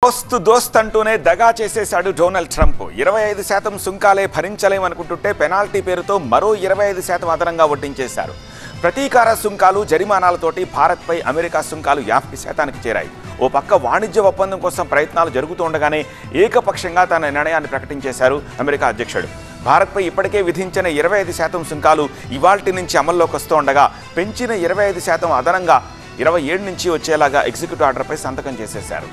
దోస్త్ అంటూనే దగా చేసేశాడు డొనాల్డ్ ట్రంప్. 25% సుంకాలే భరించలేమనుకుంటుంటే పెనాల్టీ పేరుతో మరో 25% అదనంగా వడ్డించేశారు. ప్రతీకార సుంకాలు జరిమానాలతోటి భారత్పై అమెరికా సుంకాలు 50%కి చేరాయి. ఓ పక్క వాణిజ్య ఒప్పందం కోసం ప్రయత్నాలు జరుగుతుండగానే ఏకపక్షంగా తన నిర్ణయాన్ని ప్రకటించేశారు అమెరికా అధ్యక్షుడు. భారత్పై ఇప్పటికే విధించిన 25% సుంకాలు ఇవాల్టి నుంచి అమల్లోకి వస్తుండగా పెంచిన 25% అదనంగా 27 నుంచి వచ్చేలాగా ఎగ్జిక్యూటివ్ ఆర్డర్పై సంతకం చేసేశారు.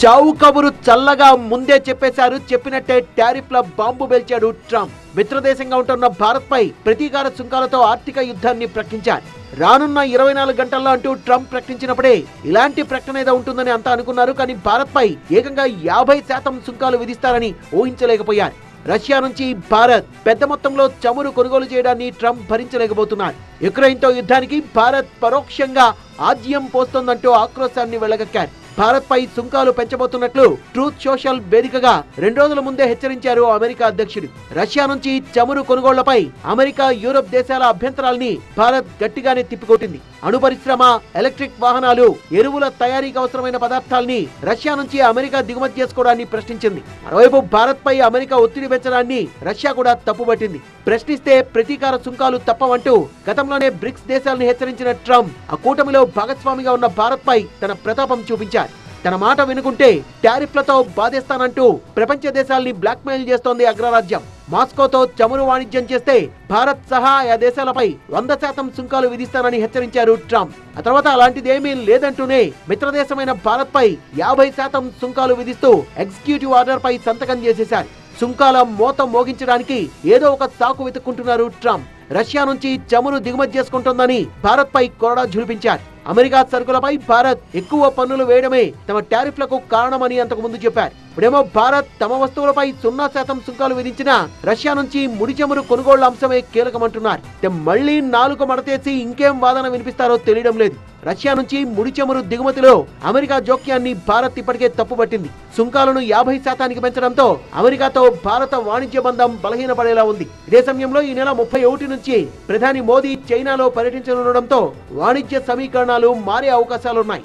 చావు కబురు చల్లగా ముందే చెప్పేశారు. చెప్పినట్టే టారిఫ్ల బాంబు పేల్చాడు ట్రంప్. మిత్రదేశంగా ఉంటున్న భారత్పై ప్రతీకార సుంకాలతో ఆర్థిక యుద్ధాన్ని ప్రకటించారు. రానున్న 24 గంటల్లో అంటూ ట్రంప్ ప్రకటించినప్పుడే ఇలాంటి ప్రకటన ఏదో ఉంటుందని అంతా అనుకున్నారు. కానీ భారత్పై ఏకంగా 50% సుంకాలు విధిస్తారని ఊహించలేకపోయారు. రష్యా నుంచి భారత్ పెద్ద మొత్తంలో చమురు కొనుగోలు చేయడాన్ని ట్రంప్ భరించలేకపోతున్నారు. యుక్రెయిన్తో యుద్ధానికి భారత్ పరోక్షంగా ఆజ్యం పోస్తోందంటూ ఆక్రోశాన్ని వెళ్లగక్కారు. భారత్పై సుంకాలు పెంచబోతున్నట్లు ట్రూత్ సోషల్ వేదికగా 2 రోజుల ముందే హెచ్చరించారు అమెరికా అధ్యక్షుడు. రష్యా నుంచి చమురు కొనుగోళ్లపై అమెరికా, యూరప్ దేశాల అభ్యంతరాల్ని భారత్ గట్టిగానే తిప్పికొట్టింది. అణు పరిశ్రమ, ఎలక్ట్రిక్ వాహనాలు, ఎరువుల తయారీకి అవసరమైన పదార్థాల్ని రష్యా నుంచి అమెరికా దిగుమతి చేసుకోవడాన్ని ప్రశ్నించింది. మరోవైపు భారత్పై అమెరికా ఒత్తిడి పెంచడాన్ని రష్యా కూడా తప్పుపట్టింది. ప్రశ్నిస్తే ప్రతీకార సుంకాలు తప్పవంటూ గతంలోనే బ్రిక్స్ దేశాలను హెచ్చరించిన ట్రంప్ ఆ కూటమిలో భాగస్వామిగా ఉన్న భారత్పై తన ప్రతాపం చూపించారు. తన మాట వినుకుంటే టారిఫ్లతో బాధేస్తానంటూ ప్రపంచ దేశాల్ని బ్లాక్మెయిల్ చేస్తోంది అగ్రరాజ్యం. మాస్కోతో చమురు వాణిజ్యం చేస్తే భారత్ సహా ఆ దేశాలపై 100% సుంకాలు విధిస్తానని హెచ్చరించారు ట్రంప్. ఆ తర్వాత అలాంటిదేమీ లేదంటూనే మిత్రదేశమైన భారత్పై 50% సుంకాలు విధిస్తూ ఎగ్జిక్యూటివ్ ఆర్డర్ పై సంతకం చేసేశారు. సుంకాల మోత మోగించడానికి ఏదో ఒక సాకు వెతుక్కుంటున్నారు ట్రంప్. రష్యా నుంచి చమురు దిగుమతి చేసుకుంటోందని భారత్ పై కొరడా ఝులిపించారు. అమెరికా సరుకులపై భారత్ ఎక్కువ పన్నులు వేయడమే తమ టారిఫ్లకు కారణమని అంతకు ముందు చెప్పారు. ఇప్పుడేమో భారత్ తమ వస్తువులపై 0% సుంకాలు విధించిన రష్యా నుంచి ముడి చమురు కొనుగోళ్ల అంశమే కీలకమంటున్నారు. మళ్లీ నాలుక మడతేసి ఇంకేం వాదన వినిపిస్తారో తెలియడం లేదు. రష్యా నుంచి ముడి చమురు దిగుమతిలో అమెరికా జోక్యాన్ని భారత్ ఇప్పటికే తప్పుపట్టింది. సుంకాలను 50%కి పెంచడంతో అమెరికాతో భారత వాణిజ్య బంధం బలహీనపడేలా ఉంది. ఇదే సమయంలో ఈ నెల 31 నుంచి ప్రధాని మోదీ చైనాలో పర్యటించనుండడంతో వాణిజ్య సమీకరణాలు మారే అవకాశాలున్నాయి.